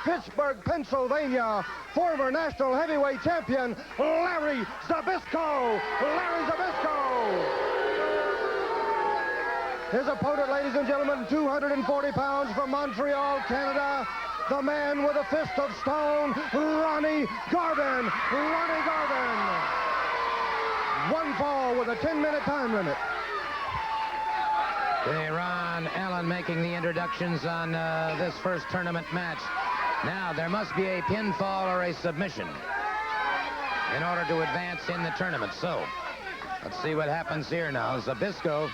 Pittsburgh, Pennsylvania, former national heavyweight champion, Larry Zbyszko. Larry Zbyszko. His opponent, ladies and gentlemen, 240 pounds from Montreal, Canada, the man with a fist of stone, Ronnie Garvin. Ronnie Garvin. One fall with a 10-minute time limit. Ron Allen making the introductions on this first tournament match. Now, there must be a pinfall or a submission in order to advance in the tournament. So, let's see what happens here now. Zbyszko,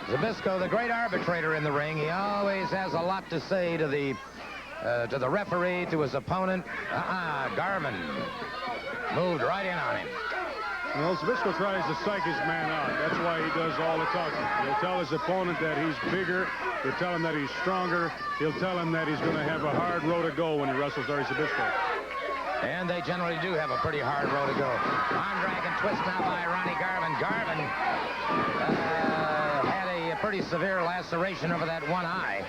the great arbitrator in the ring. He always has a lot to say to the referee, to his opponent. Garvin moved right in on him. Well, Zbyszko tries to psych his man out. That's why he does all the talking. He'll tell his opponent that he's bigger. He'll tell him that he's stronger. He'll tell him that he's going to have a hard road to go when he wrestles Larry Zbyszko. And they generally do have a pretty hard road to go. Arm drag and twist now by Ronnie Garvin. Garvin had a pretty severe laceration over that one eye.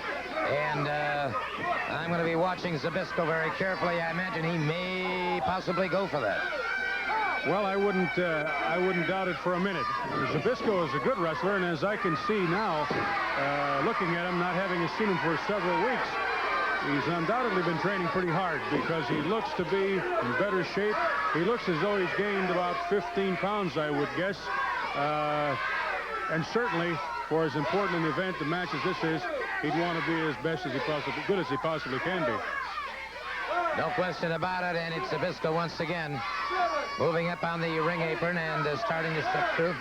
And I'm going to be watching Zbyszko very carefully. I imagine he may possibly go for that. Well, I wouldn't doubt it for a minute. Zbyszko is a good wrestler, and as I can see now, looking at him, not having seen him for several weeks, he's undoubtedly been training pretty hard because he looks to be in better shape. He looks as though he's gained about 15 pounds, I would guess. And certainly, for as important an event, the match as this is, he'd want to be as best as he possibly can be. No question about it, and it's Zbyszko once again moving up on the ring apron and starting to step through.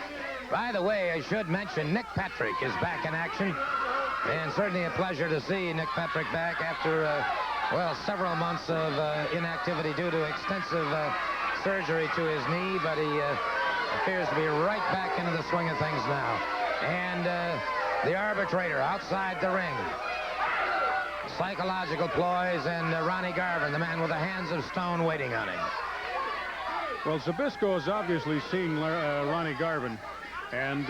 By the way, I should mention Nick Patrick is back in action, and certainly a pleasure to see Nick Patrick back after, well, several months of inactivity due to extensive surgery to his knee, but he appears to be right back into the swing of things now. And the arbitrator outside the ring. Psychological ploys, and Ronnie Garvin, the man with the hands of stone, waiting on him. Well, Zbyszko is obviously seeing Ronnie Garvin, and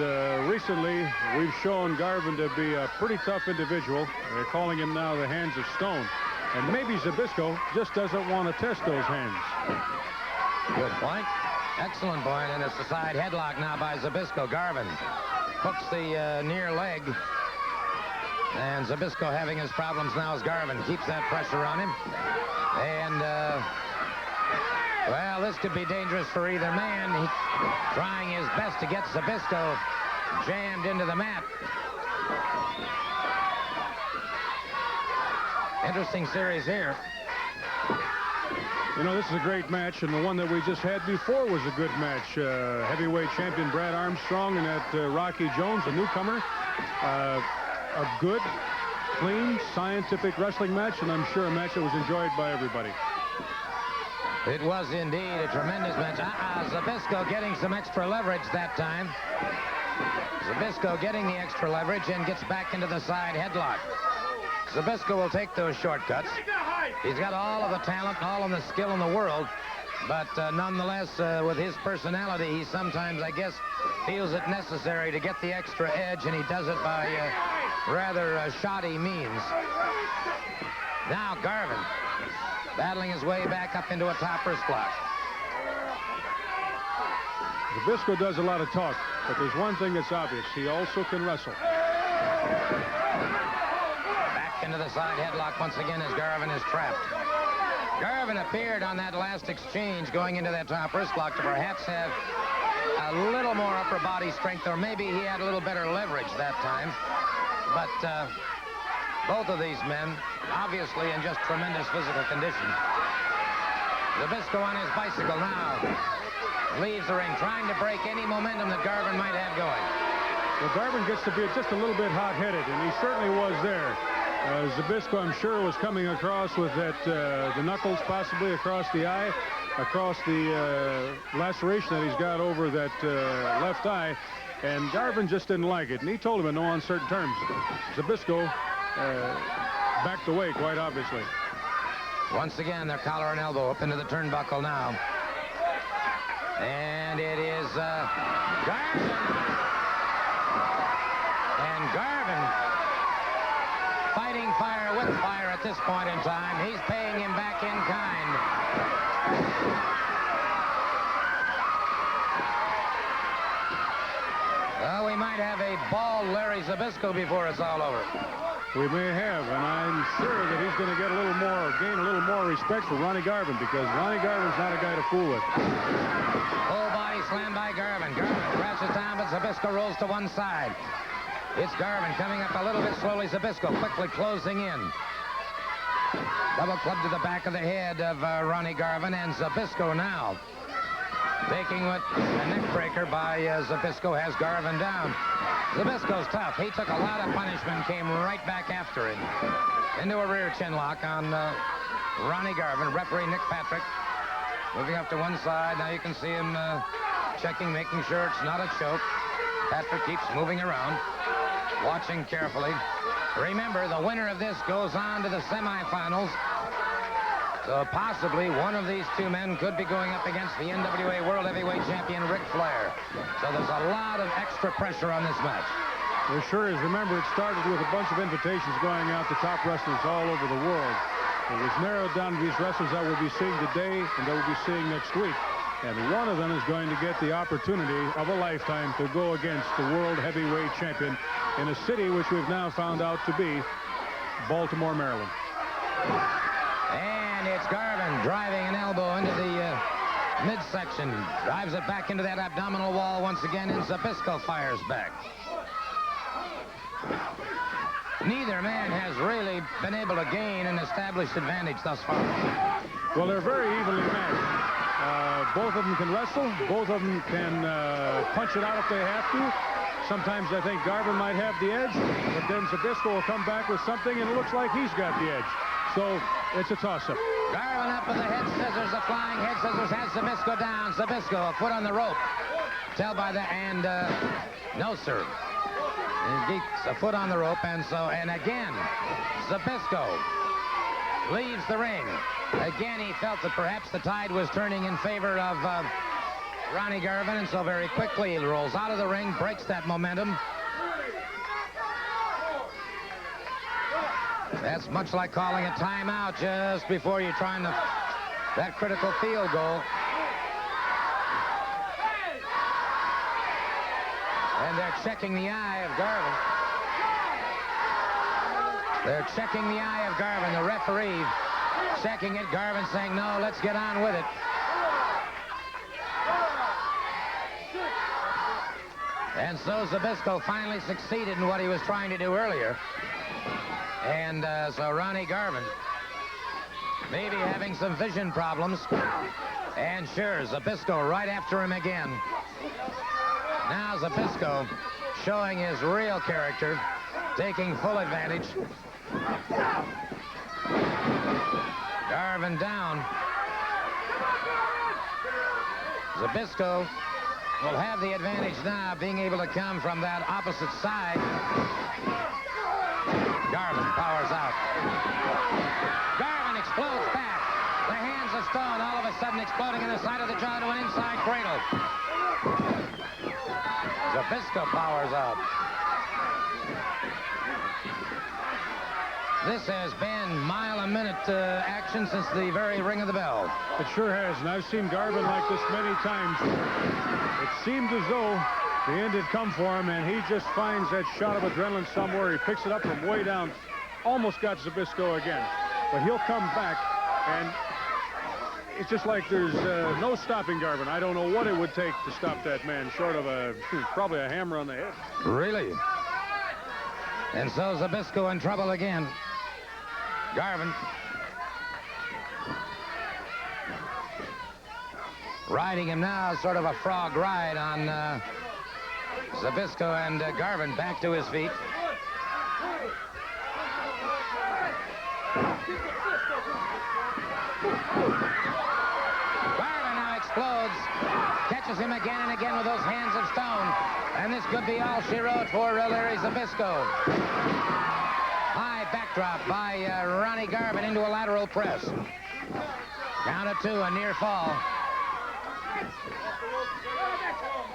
recently we've shown Garvin to be a pretty tough individual. They're calling him now the hands of stone, and maybe Zbyszko just doesn't want to test those hands. Good point. Excellent point, and it's the side headlock now by Zbyszko. Garvin hooks the near leg. And Zbyszko having his problems now as Garvin keeps that pressure on him. And, well, this could be dangerous for either man. He's trying his best to get Zbyszko jammed into the mat. Interesting series here. You know, this is a great match, and the one that we just had before was a good match. Heavyweight champion Brad Armstrong and that Rocky Jones, a newcomer. A good, clean, scientific wrestling match, and I'm sure a match that was enjoyed by everybody. It was indeed a tremendous match. Zbyszko getting some extra leverage that time. Zbyszko getting the extra leverage and gets back into the side headlock. Zbyszko will take those shortcuts. He's got all of the talent, all of the skill in the world, but nonetheless, with his personality, he sometimes, I guess, feels it necessary to get the extra edge, and he does it by rather shoddy means. Now Garvin battling his way back up into a top wrist lock. Zbyszko does a lot of talk, but there's one thing that's obvious. He also can wrestle. Back into the side headlock once again as Garvin is trapped. Garvin appeared on that last exchange going into that top wrist lock to perhaps have a little more upper body strength, or maybe he had a little better leverage that time. But both of these men, obviously in just tremendous physical condition. Zbyszko on his bicycle now. Leaves the ring, trying to break any momentum that Garvin might have going. Well, Garvin gets to be just a little bit hot-headed, and he certainly was there. Zbyszko, I'm sure, was coming across with that the knuckles possibly across the eye, across the laceration that he's got over that left eye, and Garvin just didn't like it, and he told him in no uncertain terms. Zbyszko backed away, quite obviously. Once again, their collar and elbow up into the turnbuckle now. And it is Garvin. And Garvin fighting fire with fire at this point in time. He's paying him back in kind. Well, we might have a bald Larry Zbyszko before it's all over. We may have, and I'm sure that he's going to get a little more, gain a little more respect for Ronnie Garvin, because Ronnie Garvin's not a guy to fool with. Full body slam by Garvin. Garvin crashes down, but Zbyszko rolls to one side. It's Garvin coming up a little bit slowly. Zbyszko quickly closing in. Double club to the back of the head of Ronnie Garvin, and Zbyszko now taking what a neck breaker by Zbyszko has Garvin down. Zbyszko's tough. He took a lot of punishment, came right back after him. Into a rear chin lock on Ronnie Garvin. Referee Nick Patrick moving up to one side. Now you can see him checking, making sure it's not a choke. Patrick keeps moving around, watching carefully. Remember, the winner of this goes on to the semifinals. So possibly one of these two men could be going up against the NWA World Heavyweight Champion Ric Flair. So there's a lot of extra pressure on this match. There sure is. Remember, it started with a bunch of invitations going out to top wrestlers all over the world. It was narrowed down to these wrestlers that we'll be seeing today and that we'll be seeing next week. And one of them is going to get the opportunity of a lifetime to go against the World Heavyweight Champion in a city which we've now found out to be Baltimore, Maryland. And it's Garvin driving an elbow into the midsection. Drives it back into that abdominal wall once again, and Zbyszko fires back. Neither man has really been able to gain an established advantage thus far. Well, they're very evenly matched. Both of them can wrestle. Both of them can punch it out if they have to. Sometimes I think Garvin might have the edge, but then Zbyszko will come back with something, and it looks like he's got the edge. So it's a toss-up. Garvin up with the head scissors, the flying head scissors has Zbyszko down. Zbyszko, a foot on the rope. Tell by the, and no, sir. Geeks, a foot on the rope, and again, Zbyszko leaves the ring. Again, he felt that perhaps the tide was turning in favor of Ronnie Garvin, and so very quickly he rolls out of the ring, breaks that momentum. That's much like calling a timeout just before you're trying to, that critical field goal. And they're checking the eye of Garvin. They're checking the eye of Garvin. The referee checking it. Garvin saying, no, let's get on with it. And so Zbyszko finally succeeded in what he was trying to do earlier. And so Ronnie Garvin maybe having some vision problems. And sure, Zbyszko right after him again. Now Zbyszko showing his real character, taking full advantage. Garvin down. Zbyszko will have the advantage now, being able to come from that opposite side. Garvin powers out. Garvin explodes back. The hands of stone all of a sudden exploding in the side of the jaw to an inside cradle. Zbyszko powers out. This has been mile-a-minute action since the very ring of the bell. It sure has, and I've seen Garvin like this many times. It seemed as though the end had come for him, and he just finds that shot of adrenaline somewhere. He picks it up from way down. Almost got Zbyszko again, but he'll come back, and it's just like there's no stopping Garvin. I don't know what it would take to stop that man, short of probably a hammer on the head. Really? And so Zbyszko in trouble again. Garvin riding him now, sort of a frog ride on Zbyszko, and Garvin back to his feet. Garvin now explodes, catches him again and again with those hands of stone, and this could be all she wrote for Larry Zbyszko. High backdrop by Ronnie Garvin into a lateral press. Count of two, a near fall.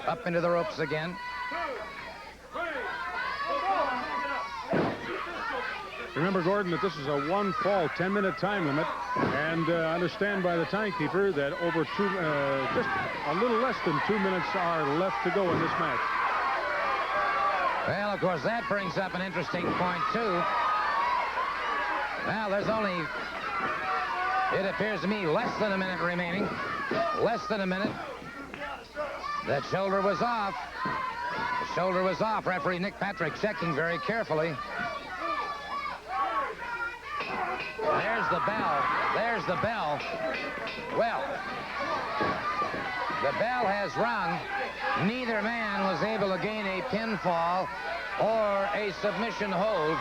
Up into the ropes again. Remember, Gordon, that this is a one-fall, 10-minute time limit, and understand by the timekeeper that over just a little less than 2 minutes are left to go in this match. Well, of course, that brings up an interesting point, too. Well, there's only, it appears to me, less than a minute remaining. Less than a minute. That shoulder was off. The shoulder was off. Referee Nick Patrick checking very carefully. There's the bell. There's the bell. Well, the bell has rung. Neither man was able to gain a pinfall or a submission hold.